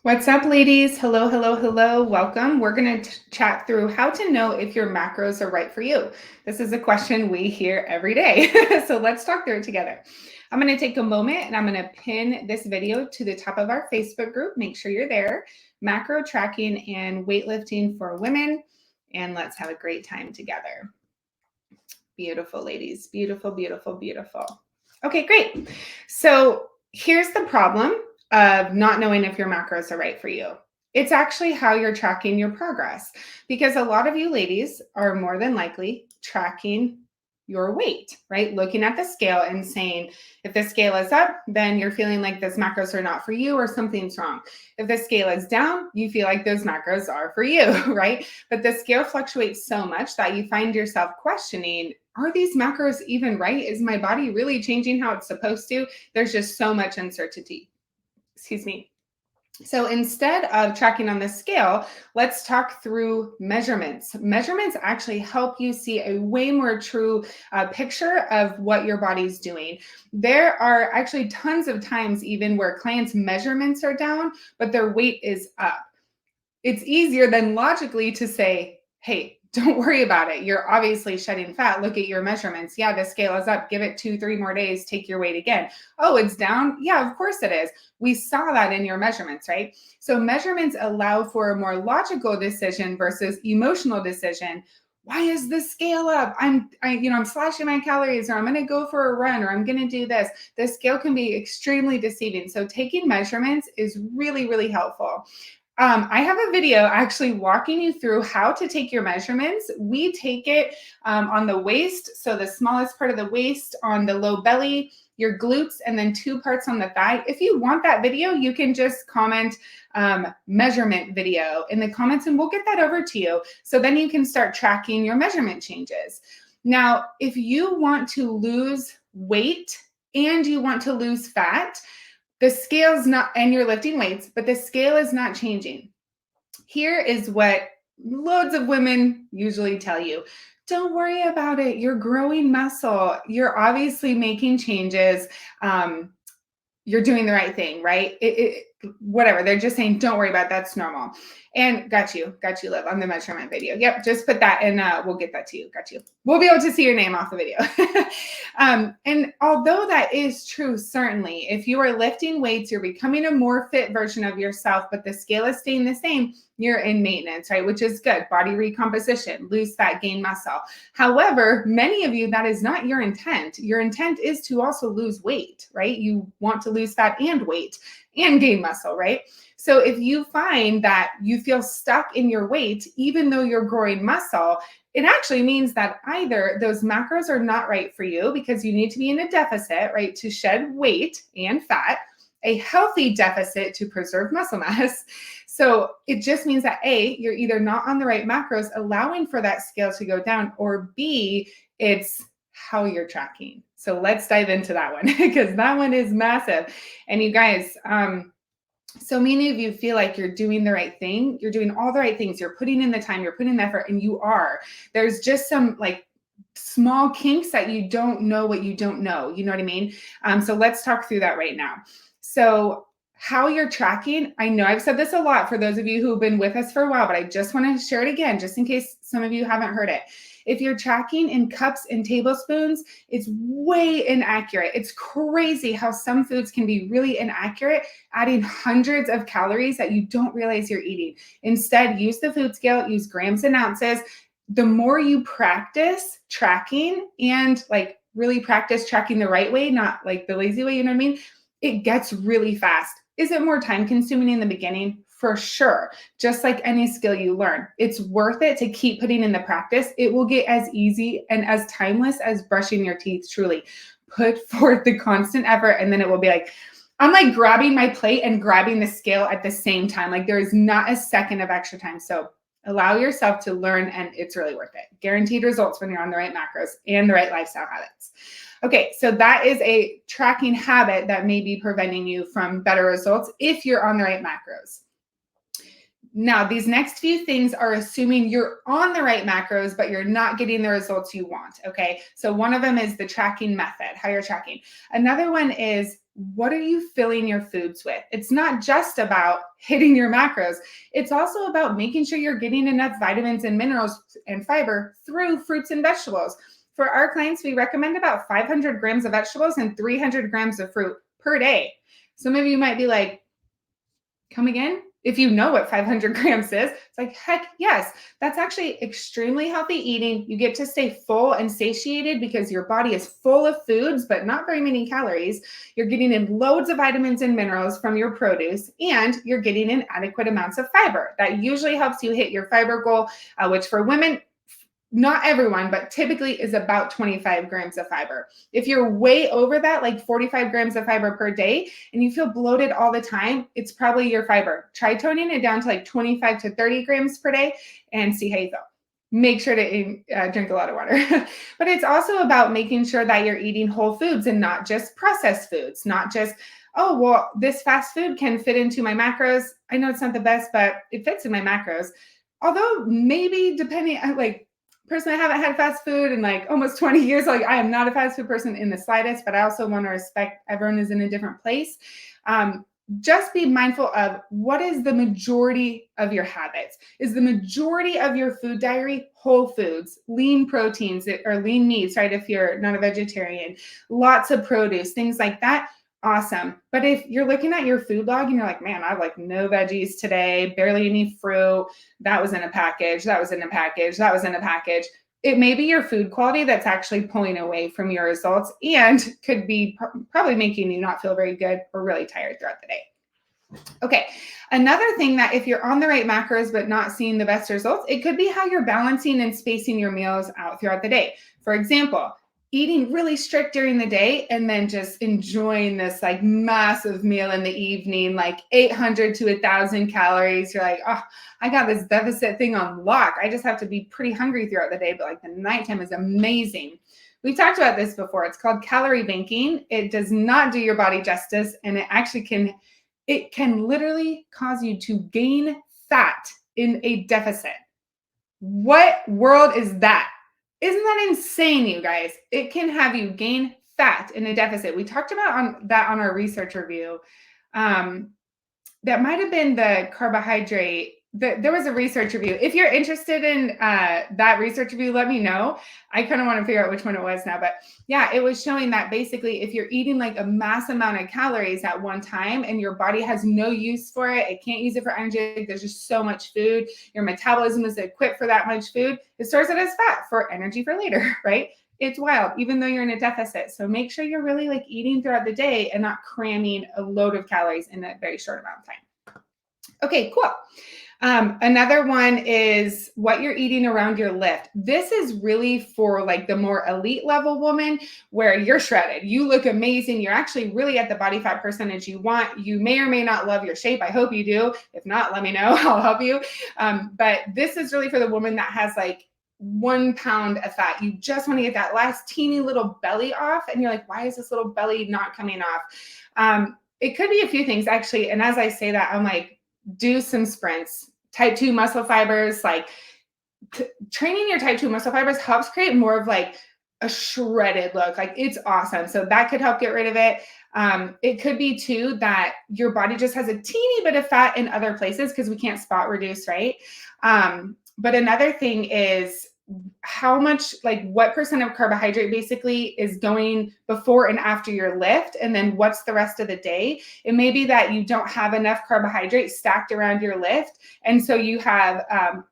What's up, ladies? Hello, hello, hello. Welcome. We're going to chat through how to know if your macros are right for you. This is a question we hear every day. So let's talk through it together. I'm going to take a moment and I'm going to pin this video to the top of our Facebook group. Make sure you're there. Macro tracking and weightlifting for women. And let's have a great time together. Beautiful, ladies. Beautiful, beautiful, beautiful. Okay, great. So here's the problem of not knowing if your macros are right for you. It's actually how you're tracking your progress, because a lot of you ladies are more than likely tracking your weight, right? Looking at the scale and saying, if the scale is up, then you're feeling like those macros are not for you or something's wrong. If the scale is down, you feel like those macros are for you, right? But the scale fluctuates so much that you find yourself questioning, are these macros even right? Is my body really changing how it's supposed to? There's just so much uncertainty. Excuse me. So instead of tracking on the scale, let's talk through measurements. Measurements actually help you see a way more true picture of what your body's doing. There are actually tons of times even where clients' measurements are down, but their weight is up. It's easier than logically to say, hey, don't worry about it. You're obviously shedding fat. Look at your measurements. Yeah, the scale is up. Give it 2-3 more days. Take your weight again. Oh, it's down. Yeah, of course it is. We saw that in your measurements, right? So measurements allow for a more logical decision versus emotional decision. Why is the scale up? I'm slashing my calories, or I'm going to go for a run, or I'm going to do this. The scale can be extremely deceiving. So taking measurements is really, really helpful. I have a video actually walking you through how to take your measurements. We take it on the waist, so the smallest part of the waist, on the low belly, your glutes, and then 2 parts on the thigh. If you want that video, you can just comment measurement video in the comments and we'll get that over to you. So then you can start tracking your measurement changes. Now, if you want to lose weight and you want to lose fat, the scale's not, and you're lifting weights, but the scale is not changing. Here is what loads of women usually tell you. Don't worry about it. You're growing muscle. You're obviously making changes. You're doing the right thing, right? Whatever. They're just saying, don't worry about it. That's normal. And got you, Liv, on the measurement video. Yep, just put that in. We'll get that to you. Got you. We'll be able to see your name off the video. And although that is true, certainly, if you are lifting weights, you're becoming a more fit version of yourself, but the scale is staying the same, you're in maintenance, right? Which is good. Body recomposition, lose fat, gain muscle. However, many of you, that is not your intent. Your intent is to also lose weight, right? You want to lose fat and weight and gain muscle, right? So if you find that you feel stuck in your weight, even though you're growing muscle, it actually means that either those macros are not right for you because you need to be in a deficit, right, to shed weight and fat, a healthy deficit to preserve muscle mass. So it just means that A, you're either not on the right macros, allowing for that scale to go down, or B, it's how you're tracking. So let's dive into that one because that one is massive. And you guys, so many of you feel like you're doing the right thing. You're doing all the right things. You're putting in the time, you're putting in the effort, and you are. There's just some like small kinks that you don't know what you don't know. You know what I mean? So let's talk through that right now. So how you're tracking, I know I've said this a lot for those of you who've been with us for a while, but I just want to share it again, just in case some of you haven't heard it. If you're tracking in cups and tablespoons, it's way inaccurate. It's crazy how some foods can be really inaccurate, adding hundreds of calories that you don't realize you're eating. Instead, use the food scale, use grams and ounces. The more you practice tracking and like really practice tracking the right way, not like the lazy way, you know what I mean? It gets really fast. Is it more time consuming in the beginning? For sure. Just like any skill you learn, it's worth it to keep putting in the practice. It will get as easy and as timeless as brushing your teeth, truly. Put forth the constant effort, and then it will be like, I'm like grabbing my plate and grabbing the scale at the same time. Like there is not a second of extra time. So allow yourself to learn, and it's really worth it. Guaranteed results when you're on the right macros and the right lifestyle habits. Okay, so that is a tracking habit that may be preventing you from better results if you're on the right macros. Now, these next few things are assuming you're on the right macros, but you're not getting the results you want, okay? So one of them is the tracking method, how you're tracking. Another one is, what are you filling your foods with? It's not just about hitting your macros. It's also about making sure you're getting enough vitamins and minerals and fiber through fruits and vegetables. For our clients, we recommend about 500 grams of vegetables and 300 grams of fruit per day. Some of you might be like, come again? If you know what 500 grams is, it's like, heck yes, that's actually extremely healthy eating. You get to stay full and satiated because your body is full of foods, but not very many calories. You're getting in loads of vitamins and minerals from your produce, and you're getting in adequate amounts of fiber. That usually helps you hit your fiber goal, which for women, not everyone, but typically is about 25 grams of fiber. If you're way over that, like 45 grams of fiber per day, and you feel bloated all the time, it's probably your fiber. Try toning it down to like 25 to 30 grams per day and see how you feel. Make sure to drink a lot of water. But it's also about making sure that you're eating whole foods and not just processed foods, not just, oh, well, this fast food can fit into my macros. I know it's not the best, but it fits in my macros. Although maybe depending, like, personally, I haven't had fast food in like almost 20 years. Like, I am not a fast food person in the slightest, but I also want to respect everyone is in a different place. Just be mindful of what is the majority of your habits. Is the majority of your food diary whole foods, lean proteins or lean meats, right? If you're not a vegetarian, lots of produce, things like that. Awesome. But if you're looking at your food log and you're like, man, I have like no veggies today, barely any fruit, that was in a package, that was in a package, that was in a package. It may be your food quality that's actually pulling away from your results and could be probably making you not feel very good or really tired throughout the day. Okay, another thing that if you're on the right macros but not seeing the best results, it could be how you're balancing and spacing your meals out throughout the day. For example, eating really strict during the day and then just enjoying this like massive meal in the evening, like 800 to 1,000 calories. You're like, oh, I got this deficit thing on lock. I just have to be pretty hungry throughout the day, but like the nighttime is amazing. We've talked about this before. It's called calorie banking. It does not do your body justice, and it actually can literally cause you to gain fat in a deficit. What world is that? Isn't that insane, you guys? It can have you gain fat in a deficit. We talked about that on our research review. That might have been the carbohydrate. There was a research review. If you're interested in that research review, let me know. I kind of want to figure out which one it was now. But yeah, it was showing that basically if you're eating like a mass amount of calories at one time and your body has no use for it, it can't use it for energy, there's just so much food, your metabolism is equipped for that much food, it stores it as fat for energy for later, right? It's wild, even though you're in a deficit. So make sure you're really like eating throughout the day and not cramming a load of calories in a very short amount of time. Okay, cool. Another one is what you're eating around your lift. This is really for like the more elite level woman where you're shredded. You look amazing. You're actually really at the body fat percentage you want. You may or may not love your shape. I hope you do. If not, let me know. I'll help you. But this is really for the woman that has like 1 pound of fat. You just want to get that last teeny little belly off. And you're like, why is this little belly not coming off? It could be a few things actually. And as I say that, I'm like, do some sprints. Type 2 muscle fibers, like training your type 2 muscle fibers helps create more of like a shredded look. Like it's awesome. So that could help get rid of it. It could be too that your body just has a teeny bit of fat in other places because we can't spot reduce, right? But another thing is how much, like what percent of carbohydrate basically is going before and after your lift, and then what's the rest of the day. It may be that you don't have enough carbohydrate stacked around your lift, and so you have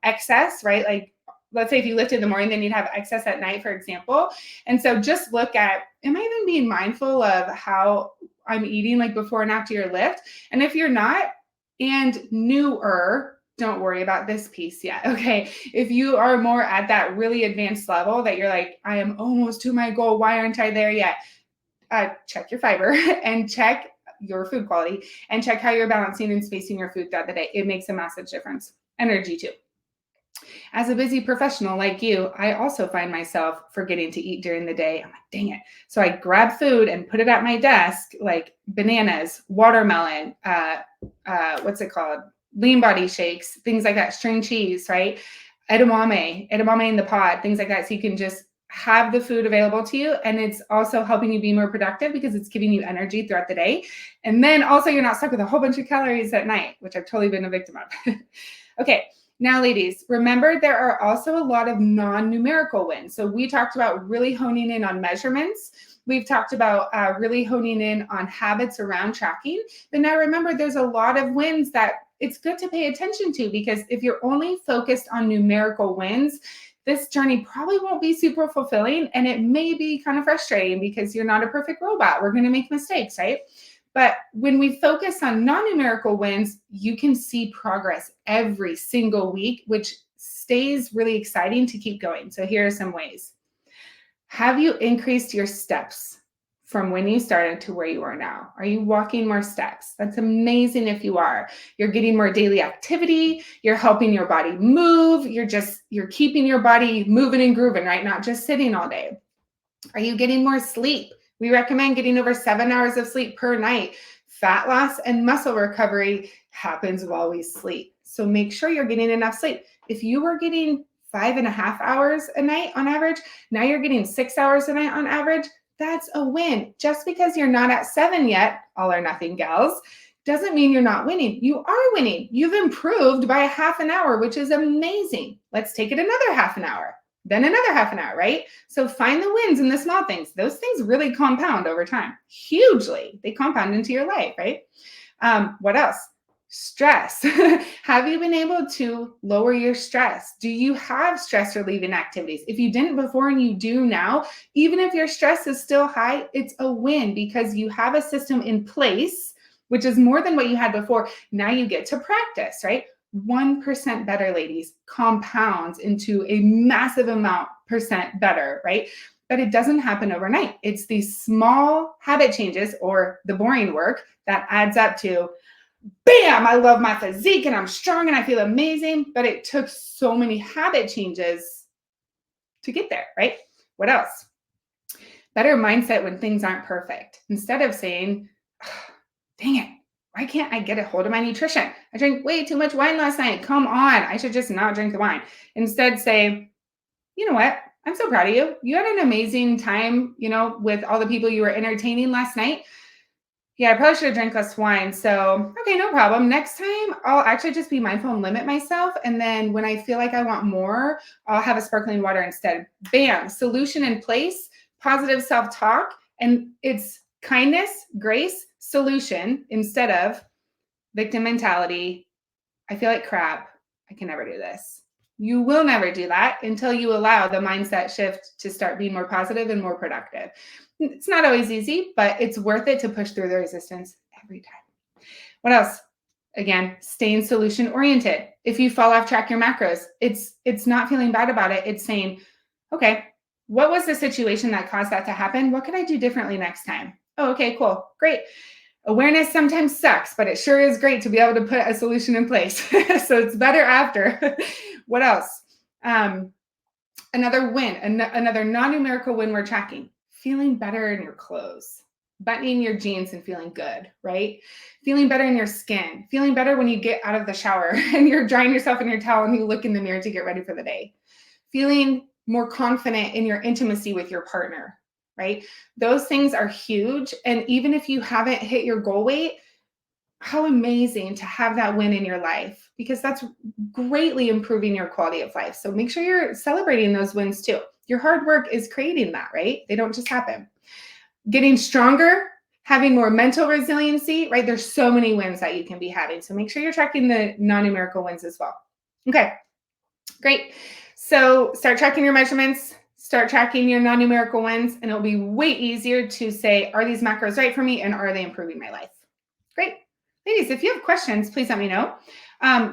excess, right? Like let's say if you lift in the morning, then you'd have excess at night, for example. And so just look at, am I even being mindful of how I'm eating like before and after your lift? And if you're not, and newer, don't worry about this piece yet, okay? If you are more at that really advanced level that you're like, I am almost to my goal, why aren't I there yet? Check your fiber and check your food quality and check how you're balancing and spacing your food throughout the day. It makes a massive difference. Energy too. As a busy professional like you, I also find myself forgetting to eat during the day. I'm like, dang it. So I grab food and put it at my desk, like bananas, watermelon, what's it called? lean body shakes, things like that, string cheese, right? Edamame in the pod, things like that. So you can just have the food available to you, and it's also helping you be more productive because it's giving you energy throughout the day. And then also you're not stuck with a whole bunch of calories at night, which I've totally been a victim of. Okay, now ladies, remember there are also a lot of non-numerical wins. So we talked about really honing in on measurements. We've talked about really honing in on habits around tracking. But now remember, there's a lot of wins that it's good to pay attention to, because if you're only focused on numerical wins, this journey probably won't be super fulfilling, and it may be kind of frustrating because you're not a perfect robot. We're going to make mistakes, right? But when we focus on non-numerical wins, you can see progress every single week, which stays really exciting to keep going. So here are some ways. Have you increased your steps from when you started to where you are now? Are you walking more steps? That's amazing if you are. You're getting more daily activity. You're helping your body move. You're keeping your body moving and grooving, right? Not just sitting all day. Are you getting more sleep? We recommend getting over 7 hours of sleep per night. Fat loss and muscle recovery happens while we sleep. So make sure you're getting enough sleep. If you were getting 5.5 hours a night on average, now you're getting 6 hours a night on average. That's a win. Just because you're not at 7 yet, all or nothing gals, doesn't mean you're not winning. You are winning. You've improved by a half an hour, which is amazing. Let's take it another half an hour, then another half an hour, right? So find the wins in the small things. Those things really compound over time, hugely. They compound into your life, right? What else? Stress. Have you been able to lower your stress? Do you have stress relieving activities? If you didn't before and you do now, even if your stress is still high, it's a win because you have a system in place, which is more than what you had before. Now you get to practice, right? 1% better, ladies, compounds into a massive amount percent better, right? But it doesn't happen overnight. It's these small habit changes, or the boring work, that adds up to bam, I love my physique and I'm strong and I feel amazing. But it took so many habit changes to get there, right? What else? Better mindset when things aren't perfect. Instead of saying, dang it, why can't I get a hold of my nutrition? I drank way too much wine last night. Come on, I should just not drink the wine. Instead say, you know what? I'm so proud of you. You had an amazing time, with all the people you were entertaining last night. Yeah, I probably should have drank less wine. So, okay, no problem. Next time, I'll actually just be mindful and limit myself. And then when I feel like I want more, I'll have a sparkling water instead. Bam, solution in place, positive self-talk. And it's kindness, grace, solution, instead of victim mentality. I feel like crap. I can never do this. You will never do that until you allow the mindset shift to start being more positive and more productive. It's not always easy, but it's worth it to push through the resistance every time. What else? Again, staying solution oriented. If you fall off track your macros, it's not feeling bad about it. It's saying, okay, what was the situation that caused that to happen? What can I do differently next time? Oh, okay, cool, great. Awareness sometimes sucks, but it sure is great to be able to put a solution in place. So it's better after. What else? Another win, another non-numerical win we're tracking. Feeling better in your clothes, buttoning your jeans and feeling good, right? Feeling better in your skin, feeling better when you get out of the shower and you're drying yourself in your towel and you look in the mirror to get ready for the day. Feeling more confident in your intimacy with your partner, right? Those things are huge. And even if you haven't hit your goal weight, how amazing to have that win in your life, because that's greatly improving your quality of life. So make sure you're celebrating those wins too. Your hard work is creating that, right? They don't just happen. Getting stronger, having more mental resiliency, right? There's so many wins that you can be having. So make sure you're tracking the non-numerical wins as well. Okay, great. So start tracking your measurements, start tracking your non-numerical wins, and it'll be way easier to say, are these macros right for me and are they improving my life? Great. Ladies, if you have questions, please let me know.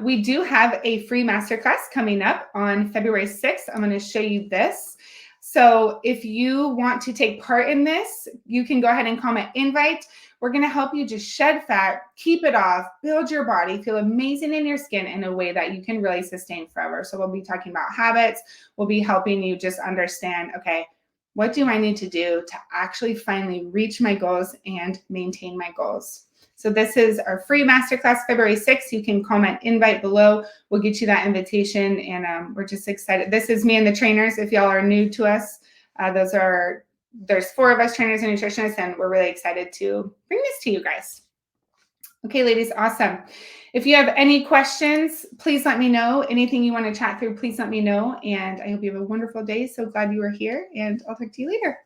We do have a free masterclass coming up on February 6th. I'm going to show you this. So if you want to take part in this, you can go ahead and comment invite. We're going to help you just shed fat, keep it off, build your body, feel amazing in your skin in a way that you can really sustain forever. So we'll be talking about habits. We'll be helping you just understand, okay, what do I need to do to actually finally reach my goals and maintain my goals? So this is our free masterclass, February 6th. You can comment invite below. We'll get you that invitation, and we're just excited. This is me and the trainers. If y'all are new to us, there's 4 of us trainers and nutritionists, and we're really excited to bring this to you guys. Okay, ladies, awesome. If you have any questions, please let me know. Anything you want to chat through, please let me know. And I hope you have a wonderful day. So glad you were here, and I'll talk to you later.